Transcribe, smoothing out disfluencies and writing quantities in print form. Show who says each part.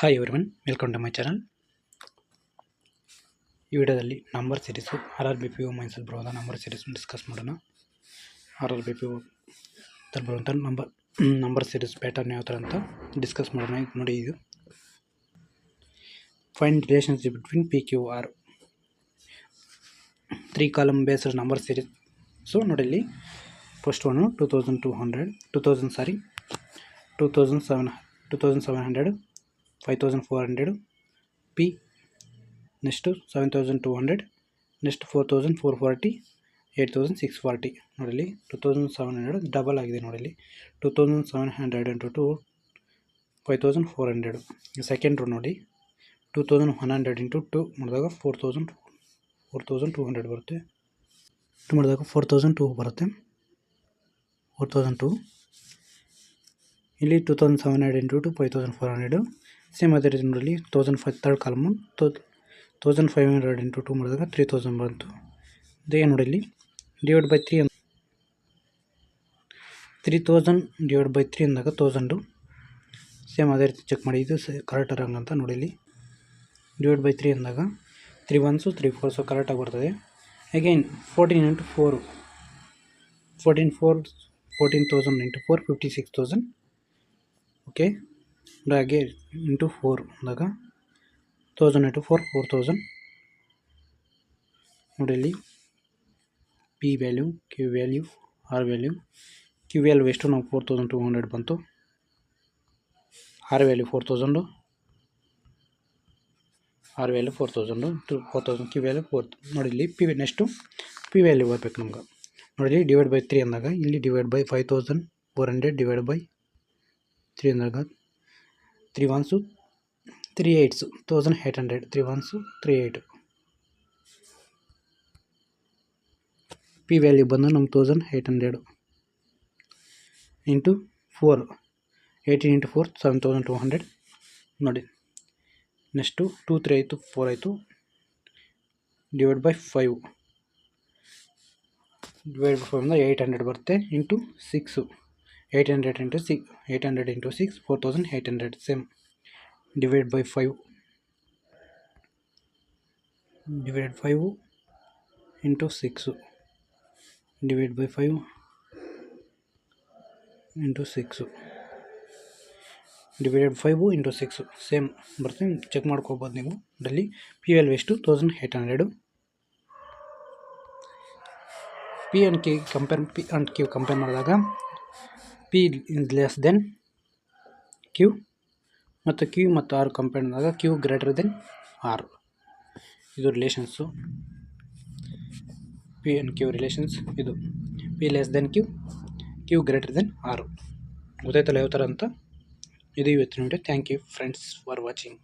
Speaker 1: Hi everyone, welcome to my channel. ಈ ವಿಡಿಯೋದಲ್ಲಿ number series RRBPO ಮೈನ್ಸಲ್ಲಿ ಬರುವಂಥ ನಂಬರ್ ಸೀರೀಸ್ ಡಿಸ್ಕಸ್ ಮಾಡೋಣ. RRBPO ದಲ್ಲಿ ಬರುವಂಥ ನಂಬರ್ ಸೀರೀಸ್ ಪ್ಯಾಟರ್ನ್ ಯಾವ ಥರ ಅಂತ ಡಿಸ್ಕಸ್ ಮಾಡೋಣ. ಈಗ ನೋಡಿ, ಇದು find relationship between PQR 3 column based number series. So ನೋಡಿ, ಇಲ್ಲಿ first one 2200, 2700, 5400, P, next 7200, next 4440, 8640. ನೋಡಿಲಿ 2700 ಡಬಲ್ ಆಗಿದೆ. ನೋಡಿಲಿ 2700 ಇಂಟು 2 5400. ಸೆಕೆಂಡ್ ರೋ ನೋಡಿ 2100 ಇಂಟು 2 ಮಾಡಿದಾಗ 4200 ಬರುತ್ತೆ. 2 ಮಾಡಿದಾಗ 4002 ಬರುತ್ತೆ. 4002. ಇಲ್ಲಿ 2700 ಇಂಟು 2 5400. ಸೇಮ್ ಅದೇ ರೀತಿ ನೋಡಿ, 1005 ಥರ್ಡ್ ಕಾಲಮು 1500 ಇಂಟು 2 ಮಾಡಿದಾಗ 3000 ಬಂತು. ಇದೇ ನೋಡಿ, ಇಲ್ಲಿ ಡಿವೈಡ್ ಬೈ 3 3000 ಡಿವೈಡ್ ಬೈ 3 ಅಂದಾಗ 1000. ಸೇಮ್ ಅದೇ ರೀತಿ ಚೆಕ್ ಮಾಡಿ, ಇದು ಕರೆಕ್ಟ್ ರಾಂಗ್ ಅಂತ. ನೋಡಿ, ಇಲ್ಲಿ ಡಿವೈಡ್ ಬೈ 3 ಅಂದಾಗ 3 1s 3 4s ಕರೆಕ್ಟಾಗಿ ಬರ್ತದೆ. Again 14 into 4 14,000 into 4 56,000. ಓಕೆ, ಹಾಗೆ ಇಂಟು 4 ಅಂದಾಗ 1000 ಇಂಟು 4 4000. ನೋಡಿ, ಇಲ್ಲಿ P value, Q value, R value. Q value ಎಷ್ಟು? ನಾವು 4200 ಬಂತು. R value 4000, Q value 4. ನೋಡಿ, ಇಲ್ಲಿ ನೆಕ್ಸ್ಟು P ವ್ಯಾಲ್ಯೂ ಬರಬೇಕು ನಮ್ಗೆ. ನೋಡಿ, ಡಿವೈಡ್ ಬೈ 3 ಅಂದಾಗ ಇಲ್ಲಿ ಡಿವೈಡ್ ಬೈ 5400 ಡಿವೈಡ್ ಬೈ 3 ಅಂದಾಗ 3 1s 3 8s 1800. 3 1s 3 8. P value ಬಂದು ನಮ್ಗೆ 1800 ಇಂಟು 4 18 ಇಂಟು 4 7200. ನೋಡಿ, ನೆಕ್ಸ್ಟು 2 3 ಆಯಿತು, 4 ಆಯಿತು. ಡಿವೈಡ್ ಬೈ 5 ಅಂದರೆ 800 ಬರುತ್ತೆ. Into 6 800 into 6 4800. Same divide by 5 into 6 divide by 5 into 6 divided 5 into 6 same ಬರುತ್ತೆ. ಚೆಕ್ ಮಾಡ್ಕೋಬೋದು ನೀವು. ಡಲ್ಲಿ P ವ್ಯಾಲ್ಯೂ ಎಷ್ಟು? 1800. P ಆ್ಯಂಡ್ Q ಕಂಪೇರ್ ಮಾಡಿದಾಗ P is less than Q, ಮತ್ತು Q ಮತ್ತು R ಕಂಪೇರ್ ಮಾಡಿದಾಗ Q ಗ್ರೇಟರ್ ದೆನ್ R. ಇದು relations, P and Q relations. ಇದು P less than Q greater than R. ಗೊತ್ತಾಯ್ತಲ್ಲ ಯಾವ ಥರ ಅಂತ. ಇದು ಇವತ್ತಿನ video. Thank you friends for watching.